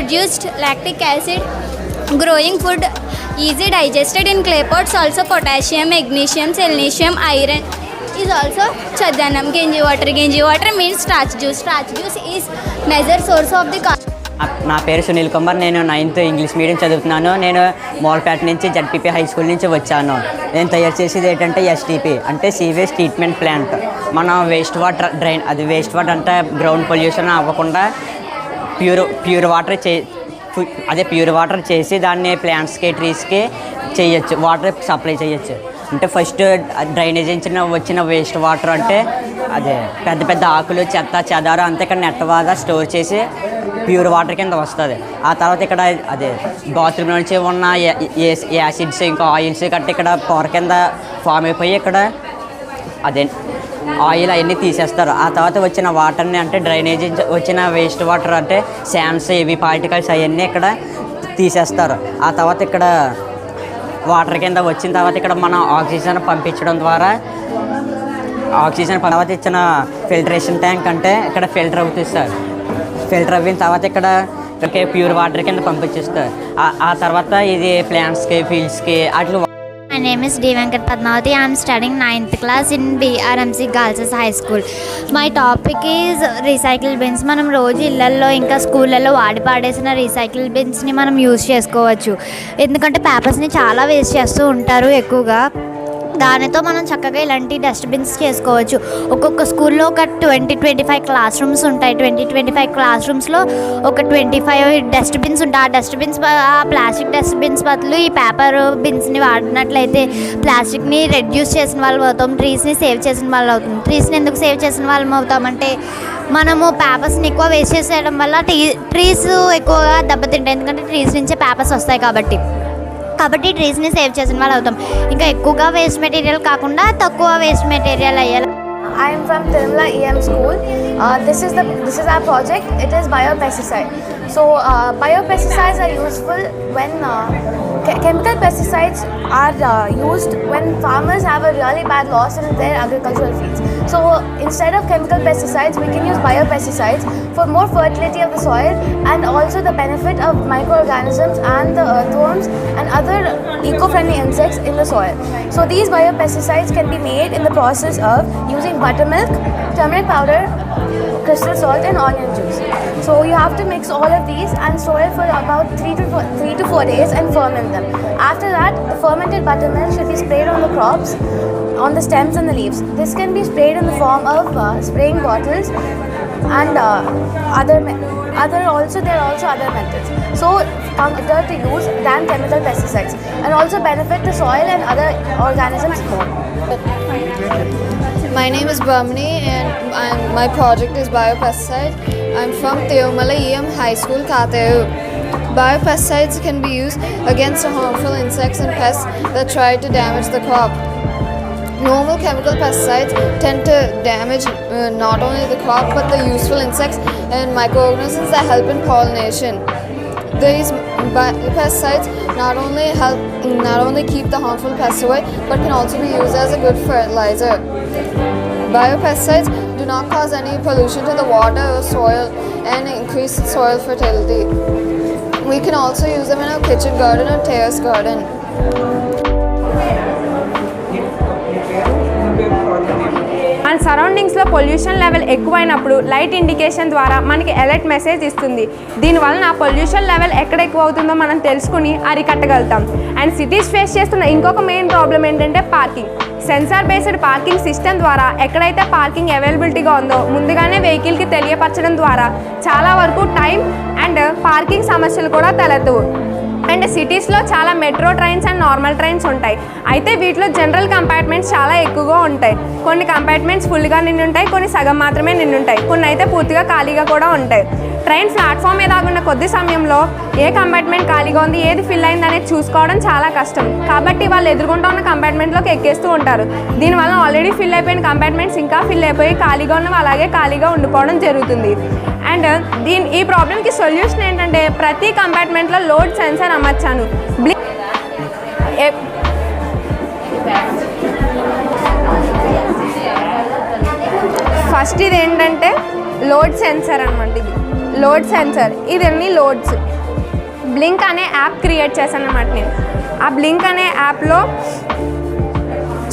produced lactic acid, growing food, easy digested in clay pots. Also potassium, magnesium, selenium, iron is also chadanam. Genji water means starch juice. Starch juice is major source of the నా పేరు సునీల్ కుమార్. నేను 9th English medium చదువుతున్నాను. నేను మోల్పేట నుంచి ZPP high school నుంచి వచ్చాను. నేను తయారు చేసేది ఏంటంటే ఎస్టీపీ అంటే సీవేజ్ ట్రీట్మెంట్ ప్లాంట్. మనం వేస్ట్ వాటర్ డ్రైన్, అది వేస్ట్ వాటర్ అంటే గ్రౌండ్ పొల్యూషన్ అవ్వకుండా ప్యూర్ వాటర్ చేసి దాన్ని ప్లాంట్స్కి ట్రీస్కి చేయొచ్చు, వాటర్ సప్లై చేయొచ్చు. అంటే ఫస్ట్ డ్రైనేజ్ వచ్చిన వేస్ట్ వాటర్ అంటే అదే పెద్ద పెద్ద ఆకులు చెత్త చెదారం అంతా ఇక్కడ నెట్టవాగా స్టోర్ చేసి ప్యూర్ వాటర్ కింద వస్తుంది. ఆ తర్వాత ఇక్కడ అదే బాత్రూమ్ నుంచి ఉన్న యాసిడ్స్ ఇంకా ఆయిల్స్ గట్టి ఇక్కడ పొర కింద ఫామ్ అయిపోయి ఇక్కడ అదే ఆయిల్ అవన్నీ తీసేస్తారు. ఆ తర్వాత వచ్చిన వాటర్ని అంటే డ్రైనేజ్ వచ్చిన వేస్ట్ వాటర్ అంటే శాండ్స్ ఇవి పార్టికల్స్ అవన్నీ ఇక్కడ తీసేస్తారు. ఆ తర్వాత ఇక్కడ వాటర్ కింద వచ్చిన తర్వాత ఇక్కడ మనం ఆక్సిజన్ పంపించడం ద్వారా ఆక్సిజన్ తర్వాత ఇచ్చిన ఫిల్టరేషన్ ట్యాంక్ అంటే ఇక్కడ ఫిల్టర్ అవుతుంది సార్. ఫిల్టర్ అయిన తర్వాత ఇక్కడికి ప్యూర్ వాటర్ కింద పంపించేస్తారు. ఆ తర్వాత ఇది ప్లాంట్స్కి ఫీల్డ్స్కి అట్లా. My name is D. Venkat Padmavati. I am studying 9th class in BRMC Girls High School. My topic is recycle bins. మనం రోజు ఇళ్లల్లో ఇంకా స్కూళ్ళల్లో వాడి పాడేసిన రీసైకిల్ బిన్స్ని మనం యూజ్ చేసుకోవచ్చు. ఎందుకంటే పేపర్స్ని చాలా వేస్ట్ చేస్తూ ఉంటారు ఎక్కువగా. దానితో మనం చక్కగా ఇలాంటి డస్ట్బిన్స్ చేసుకోవచ్చు. ఒక్కొక్క స్కూల్లో ఒక 20-25 క్లాస్ రూమ్స్ ఉంటాయి. 20-25 క్లాస్ రూమ్స్లో ఒక 25 డస్ట్బిన్స్ ఉంటాయి. ఆ డస్ట్బిన్స్ ఆ ప్లాస్టిక్ డస్ట్బిన్స్ బదులు ఈ పేపర్ బిన్స్ని వాడినట్లయితే ప్లాస్టిక్ని రెడ్యూస్ చేసిన వాళ్ళు అవుతాం, ట్రీస్ని సేవ్ చేసిన వాళ్ళు అవుతాం. ట్రీస్ని ఎందుకు సేవ్ చేసిన వాళ్ళం అవుతామంటే మనము పేపర్స్ని ఎక్కువ వేస్ట్ చేసేయడం వల్ల ట్రీస్ ఎక్కువగా దెబ్బతింటాయి. ఎందుకంటే ట్రీస్ నుంచే పేపర్స్ వస్తాయి కాబట్టి ట్రీస్ని సేవ్ చేసిన వాళ్ళు అవుతాం. ఇంకా ఎక్కువగా వేస్ట్ మెటీరియల్ కాకుండా తక్కువ వేస్ట్ మెటీరియల్ అయ్యేలా. I am from Tirumala EM School. This is our project. It is biopesticide. So biopesticides are useful when chemical pesticides are used when farmers have a really bad loss in their agricultural fields. So instead of chemical pesticides, we can use biopesticides for more fertility of the soil and also the benefit of microorganisms and the earthworms and other eco-friendly insects in the soil. So these biopesticides can be made in the process of using buttermilk, turmeric powder, crystal salt and onion juice. So you have to mix all of these and store it for about 3 to 4 days and ferment them. After that, the fermented buttermilk should be sprayed on the crops, on the stems and the leaves. This can be sprayed in the form of spraying bottles and there are also other methods. So better to use than chemical pesticides and also benefit the soil and other organisms more. My name is Brahmani and my project is biopesticide. I'm from Tirumala EM High School, Katheru. Biopesticides can be used against the harmful insects and pests that try to damage the crop. Normal chemical pesticides tend to damage not only the crop but the useful insects and microorganisms that help in pollination. These pesticides not only keep the harmful pests away but can also be used as a good fertilizer. Biopesticides do not cause any pollution to the water or soil and increase soil fertility. We can also use them in our kitchen garden or terrace garden. మన సరౌండింగ్స్లో pollution level ఎక్కువైనప్పుడు light indication ద్వారా మనకి alert message ఇస్తుంది. దీనివలన pollution level ఎక్కడ ఎక్కువ అవుతుందో మనం తెలుసుకుని అరికట్టగలుగుతాం. అండ్ సిటీస్ ఫేస్ చేస్తున్న ఇంకొక మెయిన్ ప్రాబ్లం ఏంటంటే parking. Sensor based parking system ద్వారా ఎక్కడైతే పార్కింగ్ అవైలబిలిటీగా ఉందో ముందుగానే వెహికల్కి తెలియపరచడం ద్వారా చాలా వరకు టైం అండ్ పార్కింగ్ సమస్యలు కూడా తలెత్తవు. అండ్ సిటీస్లో చాలా metro trains and normal trains ఉంటాయి. అయితే వీటిలో జనరల్ కంపార్ట్మెంట్స్ చాలా ఎక్కువగా ఉంటాయి. కొన్ని కంపార్ట్మెంట్స్ ఫుల్గా నిండి ఉంటాయి, కొన్ని సగం మాత్రమే నిండి ఉంటాయి, కొన్ని అయితే పూర్తిగా ఖాళీగా కూడా ఉంటాయి. ట్రైన్ ప్లాట్ఫామ్ మీద ఆగున్న కొద్ది సమయంలో ఏ కంపార్ట్మెంట్ ఖాళీగా ఉంది, ఏది ఫిల్ అయింది అనేది చూసుకోవడం చాలా కష్టం. కాబట్టి వాళ్ళు ఎదుర్కొంటూ ఉన్న కంపార్ట్మెంట్లోకి ఎక్కేస్తూ ఉంటారు. దీనివల్ల ఆల్రెడీ ఫిల్ అయిపోయిన కంపార్ట్మెంట్స్ ఇంకా ఫిల్ అయిపోయి ఖాళీగా ఉన్నవి అలాగే ఖాళీగా ఉండిపోవడం జరుగుతుంది. అండ్ ఈ ప్రాబ్లంకి సొల్యూషన్ ఏంటంటే ప్రతి కంపార్ట్మెంట్లో లోడ్ సెన్సార్ అమర్చాను. ఫస్ట్ ఇది ఏంటంటే లోడ్ సెన్సార్ అనమాట. ఇది లోడ్ సెన్సార్, ఇది అన్ని లోడ్స్ బ్లింక్ అనే యాప్ క్రియేట్ చేశాను అనమాట నేను. ఆ బ్లింక్ అనే యాప్లో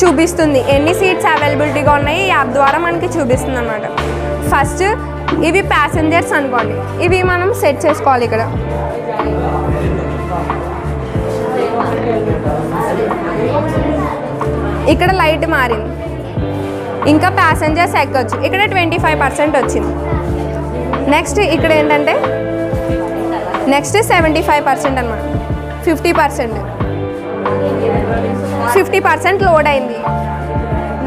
చూపిస్తుంది ఎన్ని సీట్స్ అవైలబిలిటీగా ఉన్నాయి, ఈ యాప్ ద్వారా మనకి చూపిస్తుంది అనమాట. ఫస్ట్ ఇవి ప్యాసింజర్స్ అనుకోండి, ఇవి మనం సెట్ చేసుకోవాలి. ఇక్కడ ఇక్కడ లైట్ మారింది, ఇంకా ప్యాసింజర్స్ ఎక్కొచ్చు. ఇక్కడ 25% వచ్చింది. నెక్స్ట్ ఇక్కడ ఏంటంటే నెక్స్ట్ 75% అనమాట, 50% లోడ్ అయింది.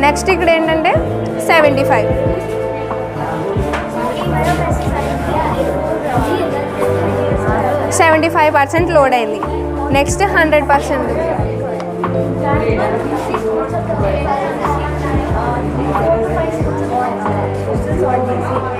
నెక్స్ట్ ఇక్కడ ఏంటంటే 75% లోడ్ అయింది. నెక్స్ట్ 100%,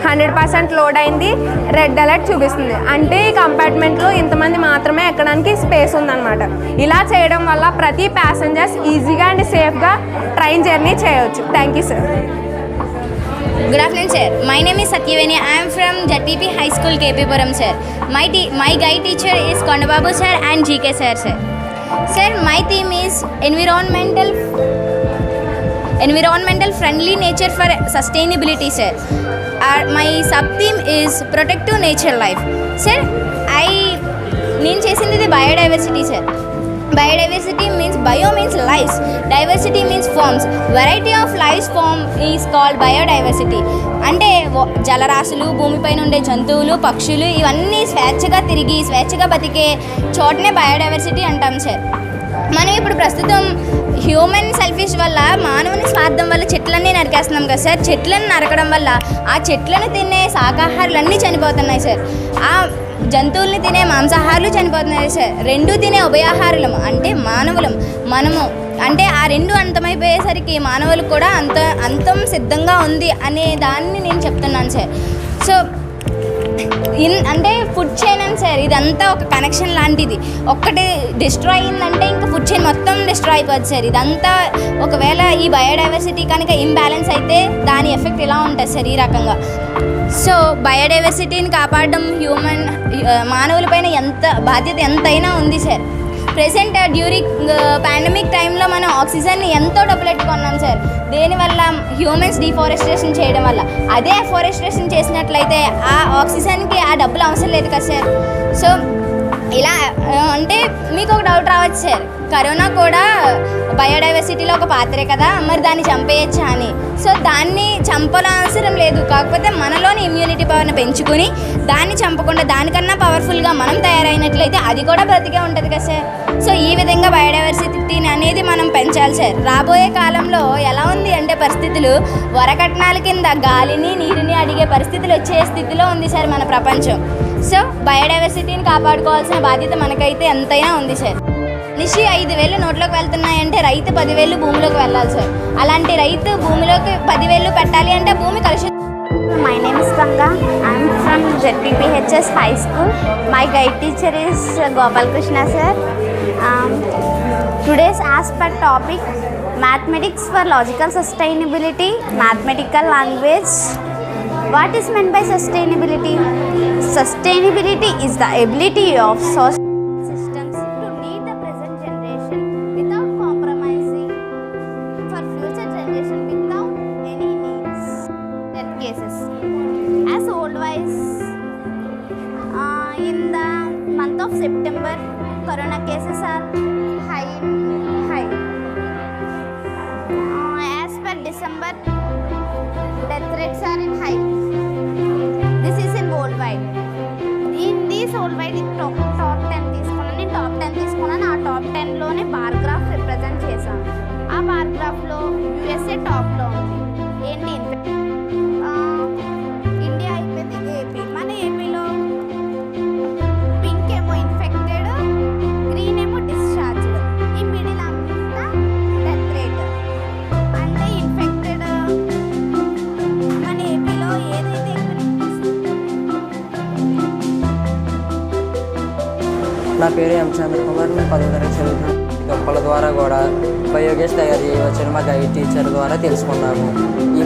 100% లోడ్ అయింది. రెడ్ అలర్ట్ చూపిస్తుంది, అంటే ఈ కంపార్ట్మెంట్లో ఇంతమంది మాత్రమే ఎక్కడానికి స్పేస్ ఉందన్నమాట. ఇలా చేయడం వల్ల ప్రతి ప్యాసింజర్స్ ఈజీగా అండ్ సేఫ్గా ట్రైన్ జర్నీ చేయవచ్చు. Thank you sir. Good afternoon, sir. My name is Satyaveni. I am from ZPP High School, KP-Puram, sir. My guide teacher is Kondababu, sir, and GK, sir. Sir, my theme is environmental friendly nature for sustainability, sir. My sub-theme is protect to nature life. Sir, నేను చేసింది biodiversity, sir. Biodiversity means bio means lives, diversity means forms. Variety of lives form is called biodiversity. అంటే జలరాశులు, భూమిపైన ఉండే జంతువులు, పక్షులు ఇవన్నీ స్వేచ్ఛగా తిరిగి స్వేచ్ఛగా బతికే చోటనే బయోడైవర్సిటీ అంటాం సార్. మనం ఇప్పుడు ప్రస్తుతం హ్యూమన్ సెల్ఫిష్ వల్ల, మానవుని స్వార్థం వల్ల చెట్లన్నీ నరికేస్తున్నాం కదా సార్. చెట్లను నరకడం వల్ల ఆ చెట్లను తినే శాకాహారులన్నీ చనిపోతున్నాయి సార్. ఆ జంతువుల్ని తినే మాంసాహారులు చనిపోతున్నాయి సార్. రెండు తినే ఉభయాహారులము అంటే మనము అంటే ఆ రెండు అంతమైపోయేసరికి మానవులకు కూడా అంతం సిద్ధంగా ఉంది అనే దాన్ని నేను చెప్తున్నాను సార్. సో అంటే ఫుడ్ చైన్ అని సార్, ఇదంతా ఒక కనెక్షన్ లాంటిది. ఒక్కటి డిస్ట్రాయ్ అయిందంటే ఇంకా ఫుడ్ చైన్ మొత్తం డిస్ట్రాయ్ అయిపోద్ది సార్. ఇదంతా ఒకవేళ ఈ బయోడైవర్సిటీ కనుక ఇంబ్యాలెన్స్ అయితే దాని ఎఫెక్ట్ ఇలా ఉంటుంది సార్, ఈ రకంగా. సో బయోడైవర్సిటీని కాపాడడం మానవులపైన బాధ్యత ఎంతైనా ఉంది సార్. ప్రెసెంట్ డ్యూరింగ్ పాండమిక్ టైంలో మనం ఆక్సిజన్ని ఎంతో డబ్బులెట్టుకున్నాం సార్. దేనివల్ల? హ్యూమన్స్ డిఫారెస్టేషన్ చేయడం వల్ల. అదే అఫారెస్టేషన్ చేసినట్లయితే ఆ ఆక్సిజన్కి ఆ డబ్బులు అవసరం లేదు కదా సార్. సో ఇలా అంటే మీకు ఒక డౌట్ రావచ్చు సార్, కరోనా కూడా బయోడైవర్సిటీలో ఒక పాత్రే కదా, మరి దాన్ని చంపేయచ్చా అని. సో దాన్ని చంపనవసరం లేదు, కాకపోతే మనలోని ఇమ్యూనిటీ పవర్ని పెంచుకుని దాన్ని చంపకుండా దానికన్నా పవర్ఫుల్గా మనం తయారైనట్లయితే అది కూడా బ్రతికే ఉంటుంది కదా సార్. సో ఈ విధంగా బయోడైవర్సిటీని అనేది మనం పెంచాలి సార్. రాబోయే కాలంలో ఎలా ఉంది అంటే పరిస్థితులు వరకట్నాల కింద గాలిని నీరుని అడిగే పరిస్థితులు వచ్చే స్థితిలో ఉంది సార్ మన ప్రపంచం. సో బయోడైవర్సిటీని కాపాడుకోవాల్సిన బాధ్యత మనకైతే ఎంతైనా ఉంది సార్. నిషి 5,000 నోట్లోకి వెళ్తున్నాయంటే రైతు 10,000 భూమిలోకి వెళ్ళాలి సార్. అలాంటి రైతు భూమిలోకి 10,000 పెట్టాలి అంటే భూమి కలుషితం. My name is Ganga. I am from ZPPHS High School. My guide teacher is Gopal Krishna sir. Today's aspect topic, mathematics for logical sustainability, mathematical language. What is meant by sustainability? Sustainability is the ability of social systems to meet the present generation without compromising for future generation without any needs. Death cases. As old-wise, in the month of September, corona cases are high. As per December, death rates are in high. This is in worldwide. In this worldwide top 10 తీసుకున్నాను. నేను top 10 తీసుకున్నాను. ఆ top 10లోనే bar graph represent చేశాను. ఆ bar గ్రాఫ్లో USA టాప్లో ఉంది. ఏంటి ఇండియా అయిపోయింది, ఏపీ. మన ఏపీలో పింక్ ఏమో ఇన్ఫెక్టెడ్, గ్రీన్ ఏమో డిశ్చార్జ్డ్. ఈ మిడిల్ అంతా డెత్ రేట్. అంటే ఇన్ఫెక్టెడ్ మన ఏపీలో ఏదైతే నా పేరు ఎం చంద్రకుమార్. నేను 10వ తరగతి చదువుతున్నాను. మొక్కల ద్వారా కూడా బయోగ్యాస్ తయారు చేయవచ్చని మా గైడ్ టీచర్ ద్వారా తెలుసుకున్నాము. ఈ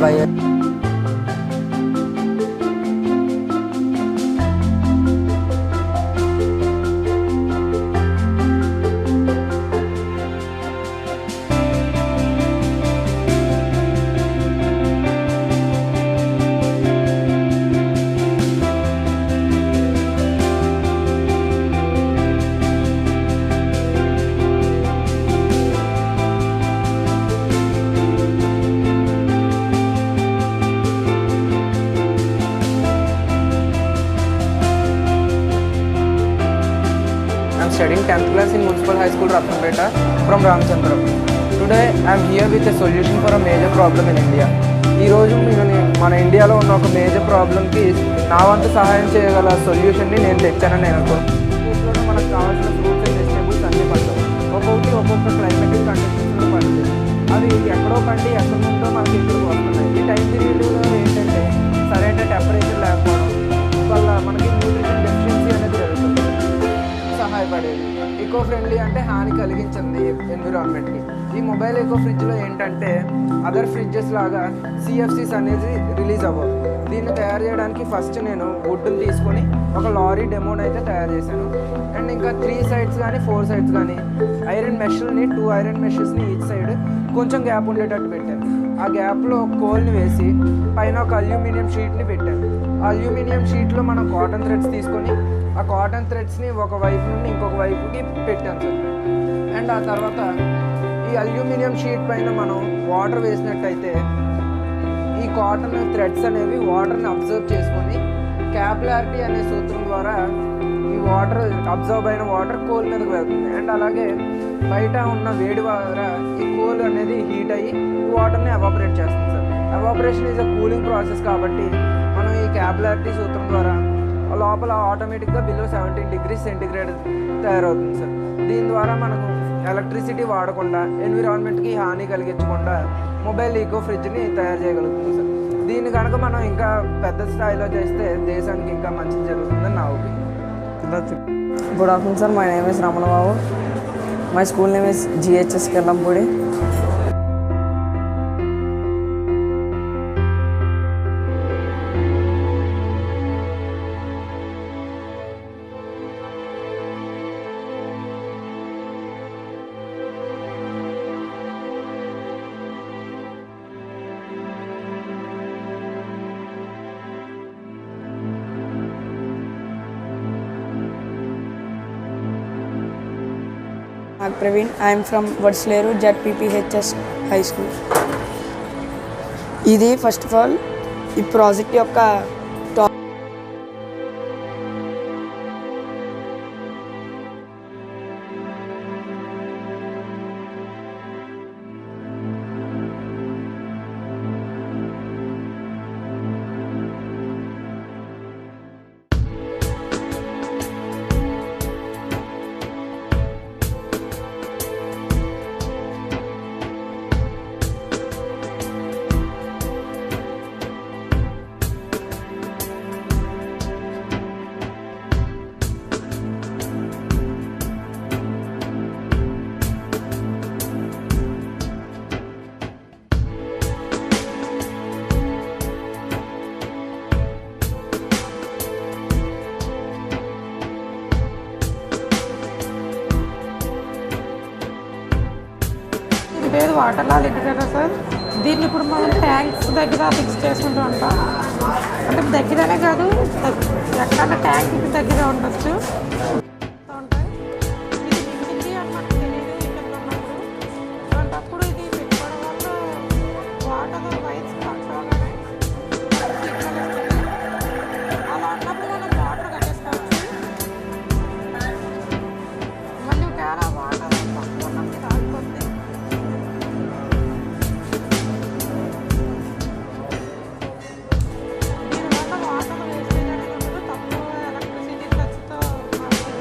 am studying 10th class in Municipal High School, Ratnapeta from Ramchandram. Today I am here with a solution for a major problem in India. ఈ రోజు మన ఇండియాలో ఉన్న ఒక మేజర్ ప్రాబ్లమ్కి నా వంతు సహాయం చేయగల సొల్యూషన్ని నేను తెచ్చానని నేను అనుకుంటున్నాను. మనకు కావాల్సిన ఫ్రూట్స్ అండ్ వెజిటేబుల్స్ అన్నీ పండుతాయి. ఒక్కొక్క క్లైమేటిక్ కండిషన్స్లో పండుతాయి. అవి ఎక్కడో పండి ఎక్కడ ఉందో మనకి ఇక్కడికి వస్తున్నాయి. ఈ టైం పీరియడ్లో ఏంటంటే సరైన టెంపరేచర్ లేకపోవడం వల్ల మనకి న్యూట్రిషన్ డెఫిషియన్సీ అనేది జరుగుతుంది. సహాయపడేది ఈకో ఫ్రెండ్లీ అంటే హాని కలిగించింది ఎన్విరాన్మెంట్కి. ఈ మొబైల్ ఈకో ఫ్రిడ్జ్లో ఏంటంటే అదర్ ఫ్రిడ్జెస్ లాగా సిఎఫ్సీస్ అనేది రిలీజ్ అవ్వవు. దీన్ని తయారు చేయడానికి ఫస్ట్ నేను వుడ్ని తీసుకొని ఒక లారీ డెమోని అయితే తయారు చేశాను. అండ్ ఇంకా 3 sides కానీ 4 sides కానీ ఐరన్ మెష్ని 2 ఐరన్ మెషెస్ని ఈచ్ సైడ్ కొంచెం గ్యాప్ ఉండేటట్టు పెట్టాను. ఆ గ్యాప్లో కోల్ని వేసి పైన ఒక అల్యూమినియం షీట్ని పెట్టాను. ఆ అల్యూమినియం షీట్లో మనం కాటన్ థ్రెడ్స్ తీసుకొని ఆ కాటన్ థ్రెడ్స్ని ఒక వైపు నుండి ఇంకొక వైపుకి పెట్టాను సార్. అండ్ ఆ తర్వాత ఈ అల్యూమినియం షీట్ పైన మనం వాటర్ వేసినట్టయితే ఈ కాటన్ థ్రెడ్స్ అనేవి వాటర్ని అబ్జర్వ్ చేసుకొని క్యాపిలారిటీ అనే సూత్రం ద్వారా ఈ వాటర్ అబ్జర్వ్ అయిన వాటర్ కోల్ మీదకి వెళ్తుంది. అండ్ అలాగే బయట ఉన్న వేడి ద్వారా ఈ కోల్ అనేది హీట్ అయ్యి ఈ వాటర్ని ఎవాపరేట్ చేస్తుంది sir. Evaporation is a cooling process కాబట్టి మనం ఈ క్యాపిలారిటీ సూత్రం ద్వారా లోపల ఆటోమేటిక్గా బిలో 17 degrees సెంటిగ్రేడ్ తయారవుతుంది సార్. దీని ద్వారా మనకు ఎలక్ట్రిసిటీ వాడకుండా ఎన్విరాన్మెంట్కి హాని కలిగించకుండా మొబైల్ ఈకో ఫ్రిడ్జ్ని తయారు చేయగలుగుతుంది సార్. దీన్ని కనుక మనం ఇంకా పెద్ద స్థాయిలో చేస్తే దేశానికి ఇంకా మంచి జరుగుతుందని నా opinion. Good afternoon sir, my name is Ramana Babu. My school name is GHS Kellampudi. Praveen, I am from Vadsleru ZPPHS High School. ఇది ఫస్ట్ ఆఫ్ ఆల్ ఈ ప్రాజెక్ట్ యొక్క పేరు వాటర్ లా లిడ్ కదా సార్. దీన్ని ఇప్పుడు మనం ట్యాంక్స్ దగ్గర ఫిక్స్ చేసుకుంటూ ఉంటాం. అంటే దగ్గరనే కాదు, ఎక్కడ ట్యాంక్ దగ్గర ఉండొచ్చు. ఇది అన్నమాట తెలియదు ఇక్కడ ఉన్నప్పుడు. అలాంటప్పుడు ఇది పెట్టుకోవడం వల్ల వాటర్ వైన్స్ పట్టుకోగానే అలా ఉన్నప్పుడు మనం వాటర్ కట్టేసుకోవచ్చు. మళ్ళీ ఒకవేళ వాటర్ తక్కువ ఉన్నప్పుడు ఆగిపోతుంది. దీనివల్ల వాటర్ వేస్టేజ్ అనేది ఉండదు. తక్కువ ఎలక్ట్రిసిటీ ఖర్చుతో మనకి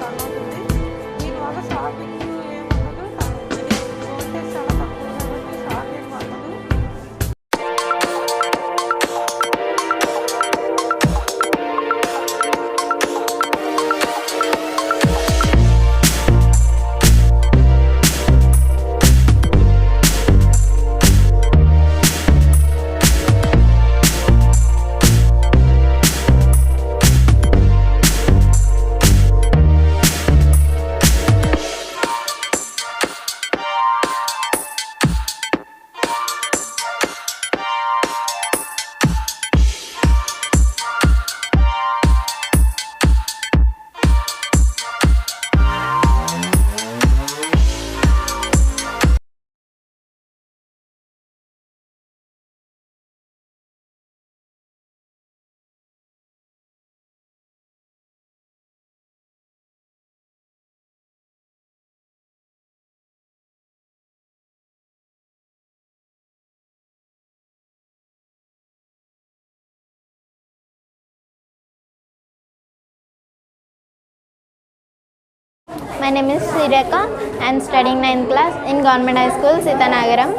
My name is Sireka. I am studying 9th class in Government High School, Sitanagaram.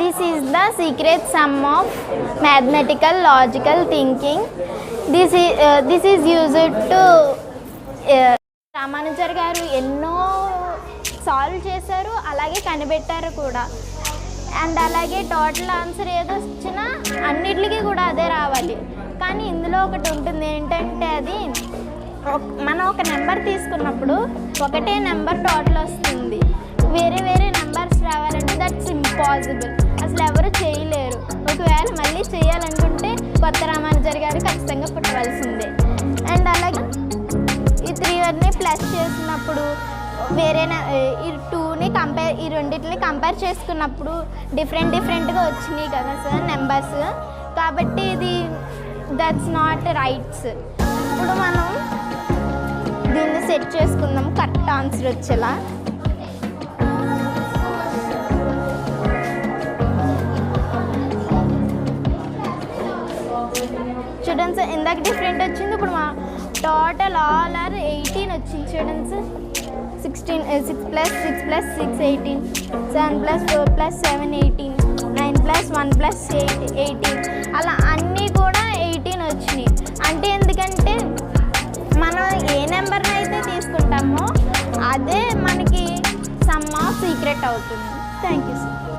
This is the secret sum of mathematical logical thinking. This is used to Ramanujar గారు ఎన్నో సాల్వ్ చేశారు, అలాగే కనిపెట్టారు కూడా. అండ్ అలాగే టోటల్ ఆన్సర్ ఏదో వచ్చినా అన్నిటికీ కూడా అదే రావాలి. కానీ ఇందులో ఒకటి ఉంటుంది ఏంటంటే, అది మనం ఒక నెంబర్ తీసుకున్నప్పుడు ఒకటే నెంబర్ టోటల్ వస్తుంది. వేరే వేరే నెంబర్స్ రావాలంటే దట్స్ ఇంపాసిబుల్, అసలు ఎవరు చేయలేరు. ఒకవేళ మళ్ళీ చేయాలనుకుంటే కొత్త రామానుజర్ గారు ఖచ్చితంగా పుట్టవలసిందే. అండ్ అలాగే ఈ 3 ప్లస్ చేసినప్పుడు వేరే ఈ 2ని ఈ రెండింటిని కంపేర్ చేసుకున్నప్పుడు డిఫరెంట్గా వచ్చినాయి కదా సార్ నెంబర్స్. కాబట్టి ఇది దట్స్ నాట్ రైట్స్. ఇప్పుడు మనం దీన్ని సెట్ చేసుకుందాం కరెక్ట్ ఆన్సర్ వచ్చేలా. చూడండి సార్, ఇందాక డిఫరెంట్ వచ్చింది, ఇప్పుడు మా టోటల్ ఆల్ ఆర్ 18 వచ్చింది. చూడండి సార్, 16 6 + 6 + 6 18, 7 + 4 + 7 18, 9 + 1 + 8 18, అలా అన్నీ కూడా 18 వచ్చినాయి. అంటే ఎందుకంటే మనం ఏ నెంబర్ని అయితే తీసుకుంటామో అదే మనకి సమ్ ఆఫ్ సీక్రెట్ అవుతుంది. Thank you sir.